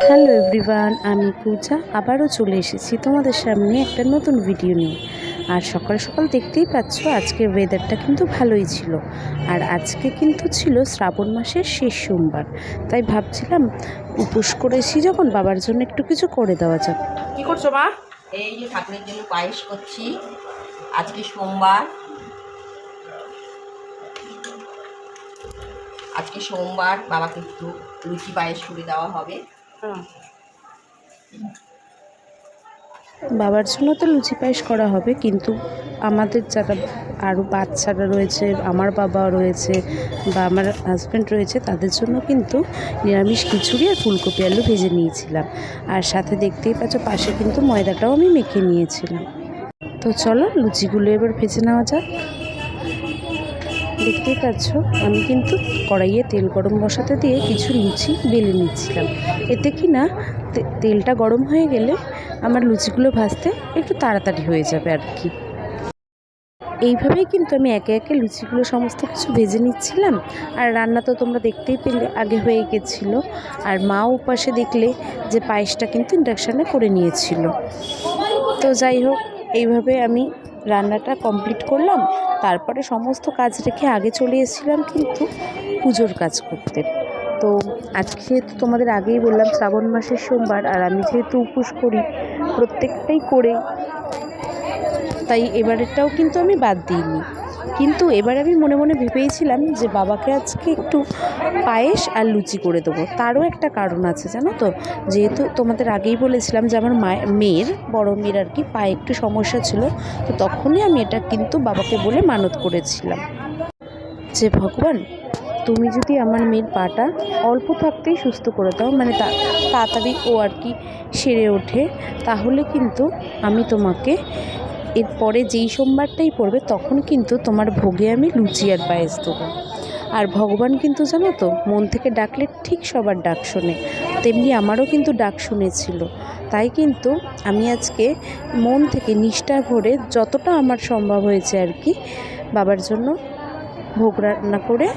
Hello everyone, আমি পূজা আবারও চলে এসেছি তোমাদের সামনে একটা নতুন ভিডিও নিয়ে। আর সকাল সকাল দেখতেই পাচ্ছ আজকের ওয়েদারটা কিন্তু ভালোই ছিল। আর আজকে কিন্তু ছিল শ্রাবণ মাসের শেষ সোমবার, তাই ভাবছিলাম উপোস করেছি যখন বাবার জন্য একটু কিছু করে দেওয়া যাক। কি করছো মা? এই যে ঠাকুরের জন্য পায়েস করছি। আজকে সোমবার, বাবাকে একটু লুচি পায়েস করে দেওয়া হবে। বাবার জন্য তো লুচি পায়েস করা হবে, কিন্তু আমাদের যারা আরও বাচ্চারা রয়েছে, আমার বাবা রয়েছে বা আমার হাজব্যান্ড রয়েছে, তাদের জন্য কিন্তু নিরামিষ খিচুড়ি আর ফুলকপি আলু ভেজে নিয়েছিলাম। আর সাথে দেখতেই পাচ্ছ পাশে কিন্তু ময়দাটাও আমি মেখে নিয়েছিলাম। তো চলো লুচিগুলো এবার ভেজে নেওয়া যাক। দেখতেই পাচ্ছ আমি কিন্তু কড়াইয়ে তেল গরম বসাতে দিয়ে কিছু লুচি বেলে নিচ্ছিলাম। এতে কি না তেলটা গরম হয়ে গেলে আমার লুচিগুলো ভাজতে একটু তাড়াতাড়ি হয়ে যাবে আর কি। এইভাবেই কিন্তু আমি একে একে লুচিগুলো সমস্ত কিছু ভেজে নিচ্ছিলাম। আর রান্না তো তোমরা দেখতেই পেলে আগে হয়ে গেছিলো। আর মাও উপাসে দেখলে যে পায়েসটা কিন্তু ইন্ডাকশানে করে নিয়েছিল। তো যাই হোক, এইভাবে আমি রান্নাটা কমপ্লিট করলাম। তারপরে সমস্ত কাজ রেখে আগে চলে এসেছিলাম কিন্তু পুজোর কাজ করতে। তো আজকে যেহেতু তোমাদের আগেই বললাম শ্রাবণ মাসের সোমবার, আর আমি যেহেতু উপোস করি প্রত্যেকটাই করে, তাই এবারেরটাও কিন্তু আমি বাদ দিইনি। কিন্তু এবার আমি মনে মনে ভেবেইছিলাম যে বাবাকে আজকে একটু পায়েস আর লুচি করে দেবো। তারও একটা কারণ আছে জানো তো, যেহেতু তোমাদের আগেই বলেছিলাম যে আমার মেয়ের বড় মেয়ের আর কি পায়ে একটু সমস্যা ছিল। তো তখনই আমি এটা কিন্তু বাবাকে বলে মানত করেছিলাম যে ভগবান, তুমি যদি আমার মেয়ের পাটা অল্প থাকতেই সুস্থ করে দাও, মানে তাড়াতাড়ি ও আর কি সেরে ওঠে, তাহলে কিন্তু আমি তোমাকে এরপরে যেই সোমবারটাই পড়বে তখন কিন্তু তোমার ভোগে আমি লুচি আর পায়েস দেবো। আর ভগবান কিন্তু জানো তো, মন থেকে ডাকলে ঠিক সবার ডাক শোনে, তেমনি আমারও কিন্তু ডাক শুনেছিল। তাই কিন্তু আমি আজকে মন থেকে নিষ্ঠা ভরে যতটা আমার সম্ভব হয়েছে আর কি বাবার জন্য ভোগ রান্না করে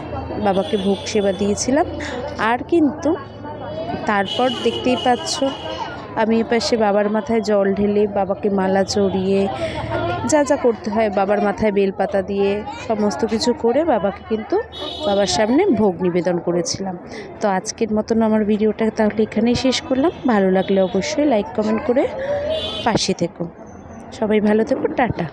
বাবাকে ভোগ সেবা দিয়েছিলাম। আর কিন্তু তারপর দেখতেই পাচ্ছ আমি এপাশে বাবার মাথায় জল ঢেলে বাবাকে মালা চড়িয়ে যা যা করতে হয় বাবার মাথায় বেলপাতা দিয়ে সমস্ত কিছু করে বাবাকে কিন্তু বাবার সামনে ভোগ নিবেদন করেছিলাম। তো আজকের মতন আমার ভিডিওটা তাহলে এখানেই শেষ করলাম। ভালো লাগলে অবশ্যই লাইক কমেন্ট করে পাশে থেকো। সবাই ভালো থেকো, টাটা।